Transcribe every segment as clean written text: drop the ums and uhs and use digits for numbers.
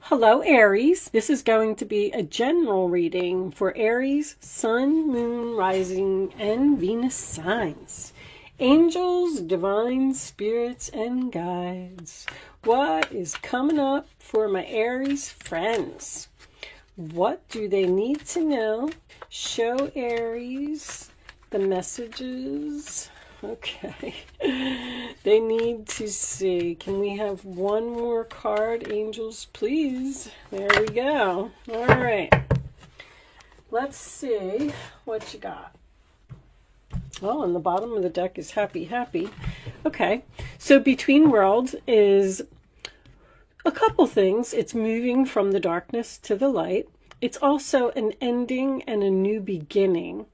Hello, Aries. This is going to be a general reading for Aries, Sun, Moon, Rising, and Venus signs. Angels, divine spirits, and guides. What is coming up for my Aries friends? What do they need to know? Show Aries the messages. Okay. They need to see. Can we have one more card, angels, please? There we go. All right. Let's see what you got. Oh, and the bottom of the deck is happy, happy. Okay. So Between Worlds is a couple things. It's moving from the darkness to the light. It's also an ending and a new beginning.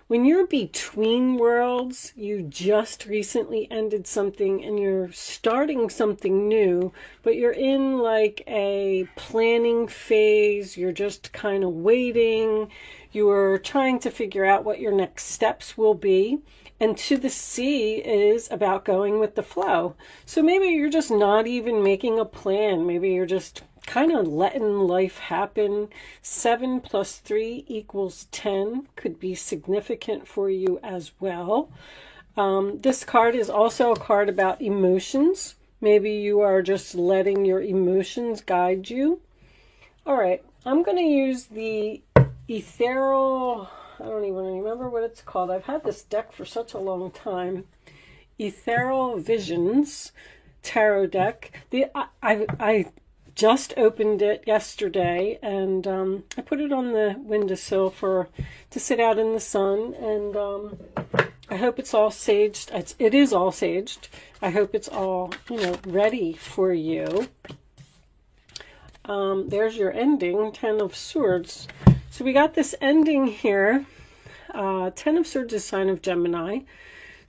When you're between worlds, you just recently ended something and you're starting something new, but you're in like a planning phase. You're just kind of waiting. You're trying to figure out what your next steps will be. And To the Sea is about going with the flow. So maybe you're just not even making a plan. Maybe you're just kind of letting life happen. 7 plus 3 equals 10 could be significant for you as well. This card is also a card about emotions. Maybe you are just letting your emotions guide you. All right, I'm going to use the ethereal, I don't even remember what it's called. I've had this deck for such a long time. Ethereal Visions tarot deck. I just opened it yesterday, and I put it on the windowsill to sit out in the sun, and I hope it's all saged. It is all saged. I hope it's all, ready for you. There's your ending, 10 of Swords. So we got this ending here. 10 of Swords is a sign of Gemini.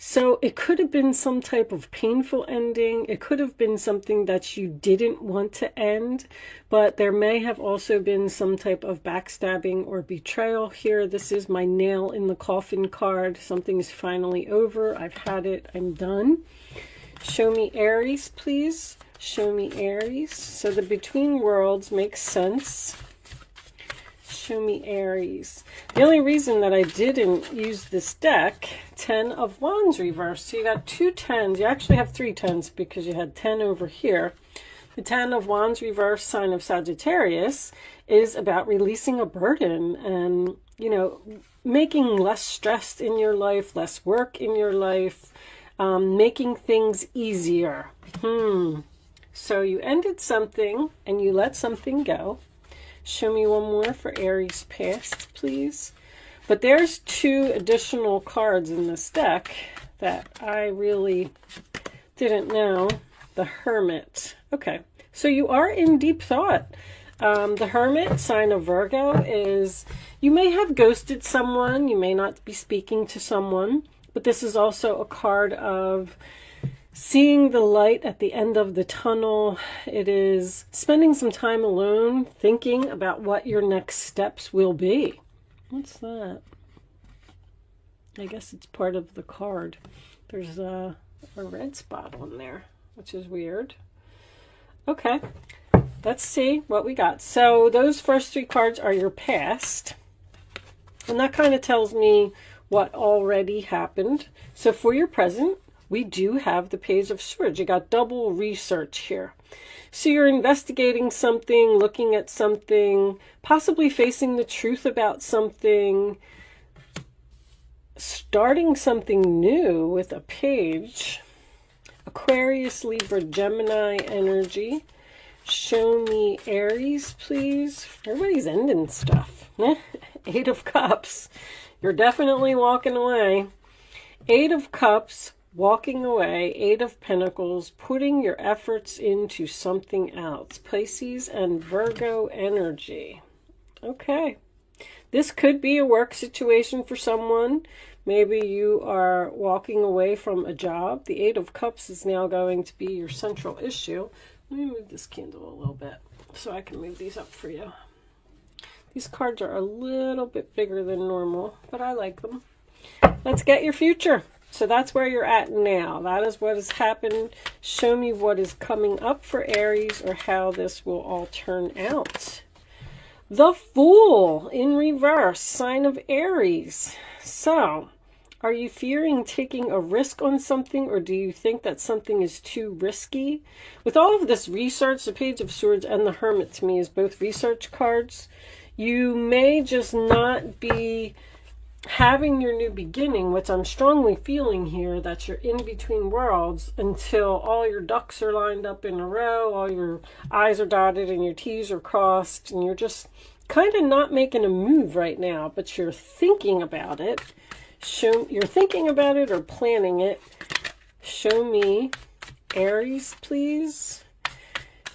So it could have been some type of painful ending. It could have been something that you didn't want to end, but there may have also been some type of backstabbing or betrayal here. This is my nail in the coffin card. Something's finally over. I've had it. I'm done. Show me Aries, please. Show me Aries. So the Between Worlds makes sense. Show me Aries. The only reason that I didn't use this deck, 10 of Wands reversed. So you got 2 10s. You actually have 3 10s because you had 10 over here. The 10 of Wands reversed, sign of Sagittarius, is about releasing a burden and, making less stress in your life, less work in your life, making things easier. So you ended something and you let something go. Show me one more for Aries past, please. But there's 2 additional cards in this deck that I really didn't know. The Hermit. Okay, so you are in deep thought. The Hermit, sign of Virgo, is you may have ghosted someone. You may not be speaking to someone. But this is also a card of seeing the light at the end of the tunnel. It is spending some time alone, thinking about what your next steps will be. What's that? I guess it's part of the card. There's a red spot on there, which is weird. Okay, let's see what we got. So those first 3 cards are your past. And that kind of tells me what already happened. So for your present, we do have the Page of Swords. You got double research here. So you're investigating something, looking at something, possibly facing the truth about something, starting something new with a page. Aquarius, Libra, Gemini energy. Show me Aries, please. Everybody's ending stuff. 8 of Cups. You're definitely walking away. 8 of Cups. Walking away, 8 of Pentacles, putting your efforts into something else. Pisces and Virgo energy. Okay. This could be a work situation for someone. Maybe you are walking away from a job. The 8 of Cups is now going to be your central issue. Let me move this candle a little bit so I can move these up for you. These cards are a little bit bigger than normal, but I like them. Let's get your future. So that's where you're at now. That is what has happened. Show me what is coming up for Aries, or how this will all turn out. The Fool in reverse, sign of Aries. So, are you fearing taking a risk on something, or do you think that something is too risky? With all of this research, the Page of Swords and the Hermit to me is both research cards. You may just not be having your new beginning, which I'm strongly feeling here, that you're in between worlds until all your ducks are lined up in a row, all your I's are dotted and your T's are crossed, and you're just kind of not making a move right now, but you're thinking about it. You're thinking about it or planning it. Show me Aries, please.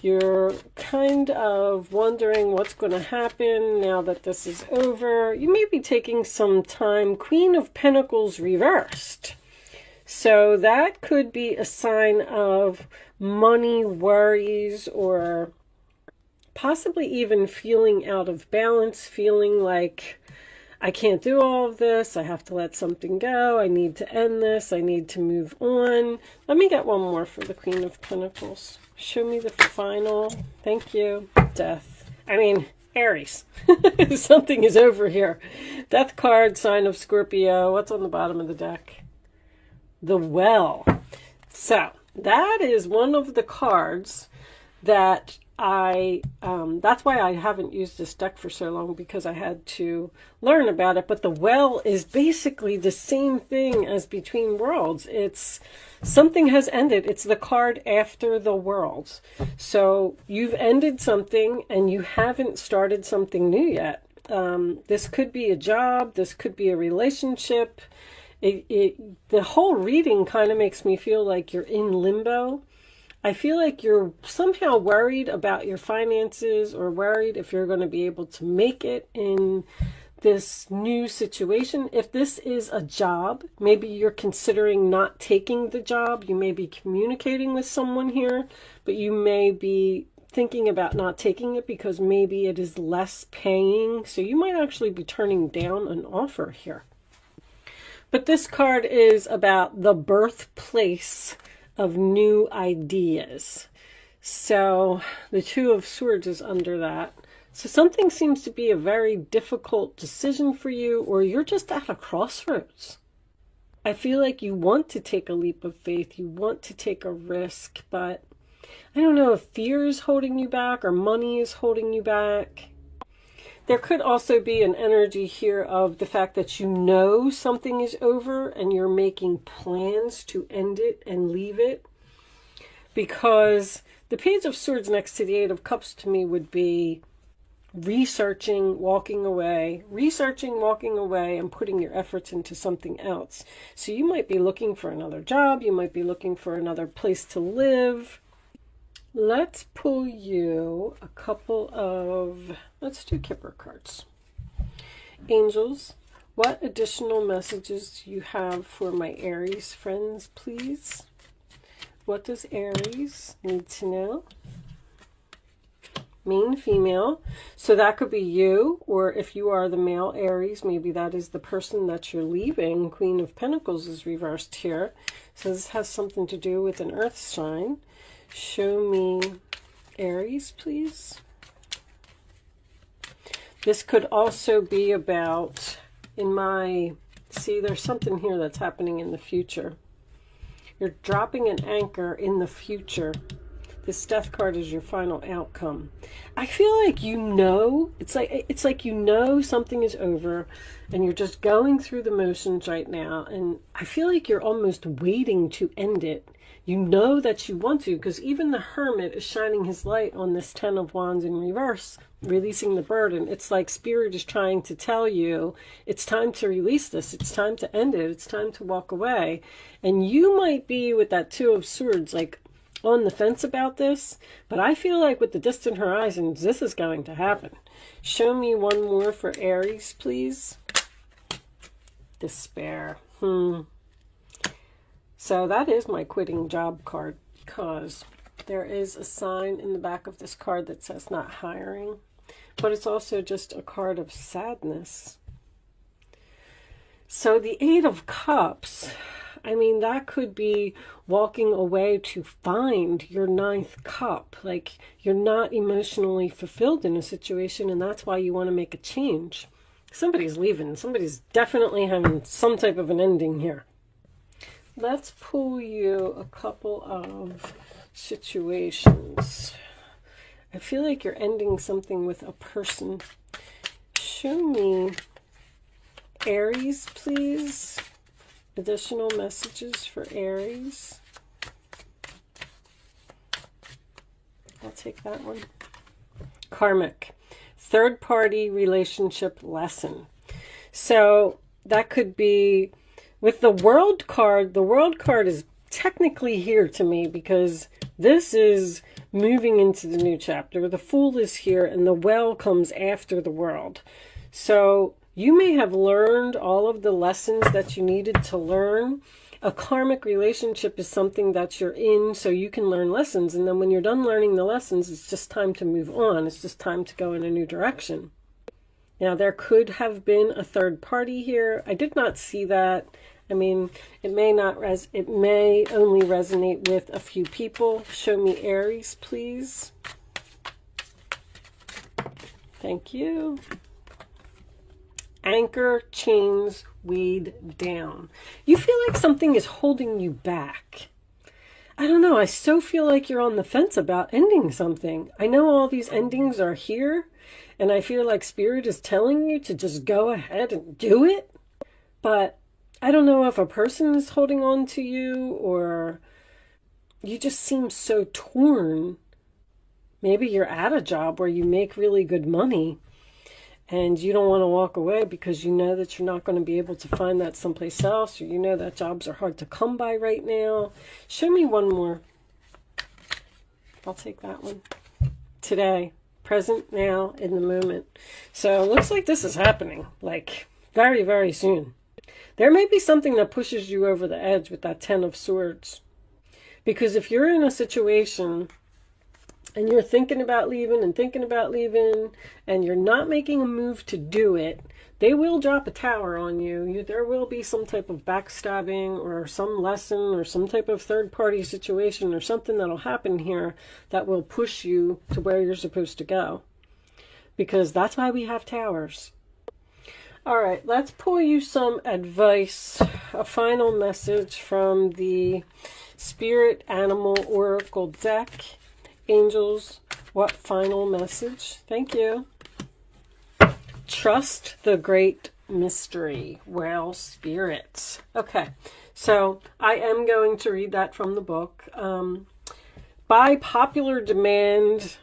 You're kind of wondering what's going to happen now that this is over. You may be taking some time. Queen of Pentacles reversed. So that could be a sign of money worries, or possibly even feeling out of balance, feeling like I can't do all of this. I have to let something go. I need to end this. I need to move on. Let me get one more for the Queen of Pentacles. Show me the final. Thank you. Death. I mean, Aries. Something is over here. Death card, sign of Scorpio. What's on the bottom of the deck? The Well. So, that is one of the cards that that's why I haven't used this deck for so long, because I had to learn about it. But the Well is basically the same thing as Between Worlds. It's something has ended. It's the card after the worlds. So you've ended something and you haven't started something new yet. This could be a job. This could be a relationship. The whole reading kind of makes me feel like you're in limbo. I feel like you're somehow worried about your finances, or worried if you're going to be able to make it in this new situation. If this is a job, maybe you're considering not taking the job. You may be communicating with someone here, but you may be thinking about not taking it because maybe it is less paying. So you might actually be turning down an offer here. But this card is about the birthplace of new ideas. So the Two of Swords is under that. So something seems to be a very difficult decision for you, or you're just at a crossroads. I feel like you want to take a leap of faith. You want to take a risk, but I don't know if fear is holding you back or money is holding you back. There could also be an energy here of the fact that you know something is over and you're making plans to end it and leave it. Because the Page of Swords next to the Eight of Cups to me would be researching, walking away, and putting your efforts into something else. So you might be looking for another job. You might be looking for another place to live. Let's pull you a couple of, let's do Kipper cards. Angels, what additional messages do you have for my Aries friends, please? What does Aries need to know? Main, female. So that could be you, or if you are the male Aries, maybe that is the person that you're leaving. Queen of Pentacles is reversed here. So this has something to do with an earth sign. Show me Aries, please. This could also be about, see, there's something here that's happening in the future. You're dropping an anchor in the future. This Death card is your final outcome. I feel like you know, it's like you know something is over and you're just going through the motions right now, and I feel like you're almost waiting to end it. You know that you want to, because even the Hermit is shining his light on this Ten of Wands in reverse, releasing the burden. It's like Spirit is trying to tell you, it's time to release this. It's time to end it. It's time to walk away. And you might be with that Two of Swords, like on the fence about this, but I feel like with the distant horizons, this is going to happen. Show me one more for Aries, please. Despair. So that is my quitting job card, because there is a sign in the back of this card that says not hiring, but it's also just a card of sadness. So the Eight of Cups, I mean, that could be walking away to find your ninth cup. Like, you're not emotionally fulfilled in a situation, and that's why you want to make a change. Somebody's leaving. Somebody's definitely having some type of an ending here. Let's pull you a couple of situations. I feel like you're ending something with a person. Show me Aries, please. Additional messages for Aries. I'll take that one. Karmic. Third party relationship lesson. So that could be with the World card. The World card is technically here to me because this is moving into the new chapter. The Fool is here and the Well comes after the World. So you may have learned all of the lessons that you needed to learn. A karmic relationship is something that you're in so you can learn lessons. And then when you're done learning the lessons, it's just time to move on. It's just time to go in a new direction. Now, there could have been a third party here. I did not see that. I mean, it may only resonate with a few people. Show me Aries, please. Thank you. Anchor, chains, weighed down. You feel like something is holding you back. I don't know. I so feel like you're on the fence about ending something. I know all these endings are here, and I feel like Spirit is telling you to just go ahead and do it. But I don't know if a person is holding on to you or you just seem so torn. Maybe you're at a job where you make really good money and you don't want to walk away because you know that you're not going to be able to find that someplace else, or you know that jobs are hard to come by right now. Show me one more. I'll take that one. Today, present, now, in the moment. So it looks like this is happening, like very, very soon. There may be something that pushes you over the edge with that Ten of Swords. Because if you're in a situation and you're thinking about leaving and you're not making a move to do it, they will drop a tower on you. There will be some type of backstabbing or some lesson or some type of third-party situation or something that'll happen here that will push you to where you're supposed to go. Because that's why we have towers. All right, let's pull you some advice, a final message from the Spirit Animal Oracle deck. Angels, what final message? Thank you. Trust the great mystery. Well, spirits. Okay, so I am going to read that from the book. By popular demand,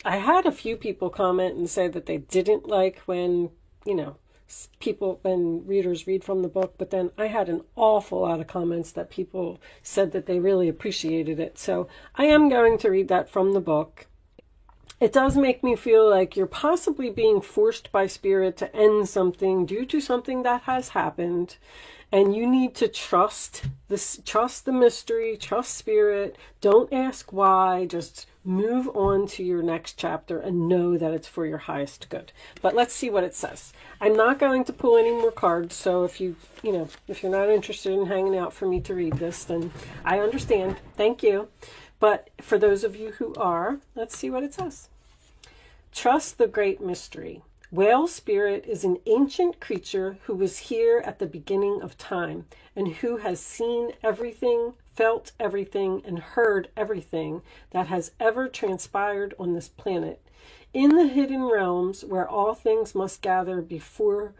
I had a few people comment and say that they didn't like when, when readers read from the book, but then I had an awful lot of comments that people said that they really appreciated it. So I am going to read that from the book. It does make me feel like you're possibly being forced by Spirit to end something due to something that has happened, and you need to trust the mystery, trust Spirit. Don't ask why, just move on to your next chapter and know that it's for your highest good. But let's see what it says. I'm not going to pull any more cards, so if you're not interested in hanging out for me to read this, then I understand. Thank you. But for those of you who are, let's see what it says. Trust the great mystery. Whale Spirit is an ancient creature who was here at the beginning of time and who has seen everything, felt everything, and heard everything that has ever transpired on this planet. In the hidden realms where all things must gather before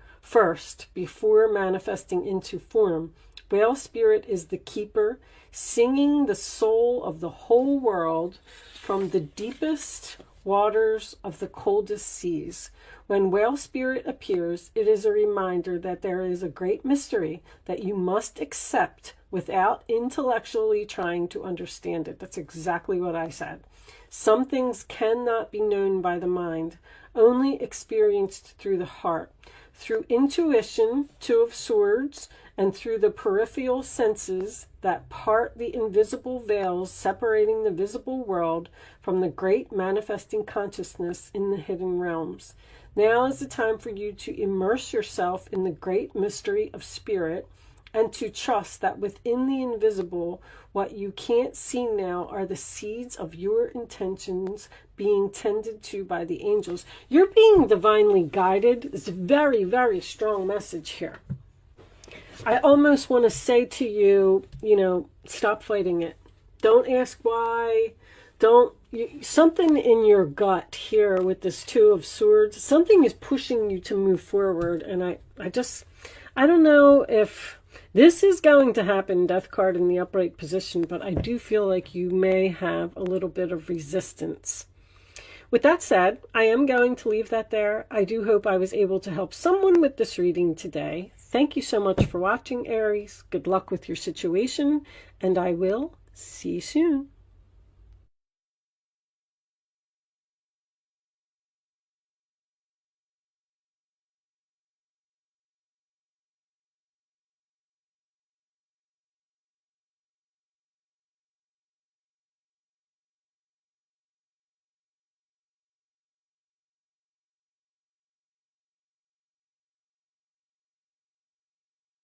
manifesting into form, Whale Spirit is the keeper, singing the soul of the whole world from the deepest waters of the coldest seas. When Whale Spirit appears, it is a reminder that there is a great mystery that you must accept without intellectually trying to understand it. That's exactly what I said. Some things cannot be known by the mind, only experienced through the heart. Through intuition, Two of Swords, and through the peripheral senses that part the invisible veils separating the visible world from the great manifesting consciousness in the hidden realms. Now is the time for you to immerse yourself in the great mystery of Spirit and to trust that within the invisible, what you can't see now are the seeds of your intentions being tended to by the angels. You're being divinely guided. It's a very, very strong message here. I almost want to say to you, you know, stop fighting it. Don't ask why. Something in your gut here with this Two of Swords, something is pushing you to move forward. And I don't know if this is going to happen, Death card in the upright position, but I do feel like you may have a little bit of resistance. With that said, I am going to leave that there. I do hope I was able to help someone with this reading today. Thank you so much for watching, Aries. Good luck with your situation, and I will see you soon.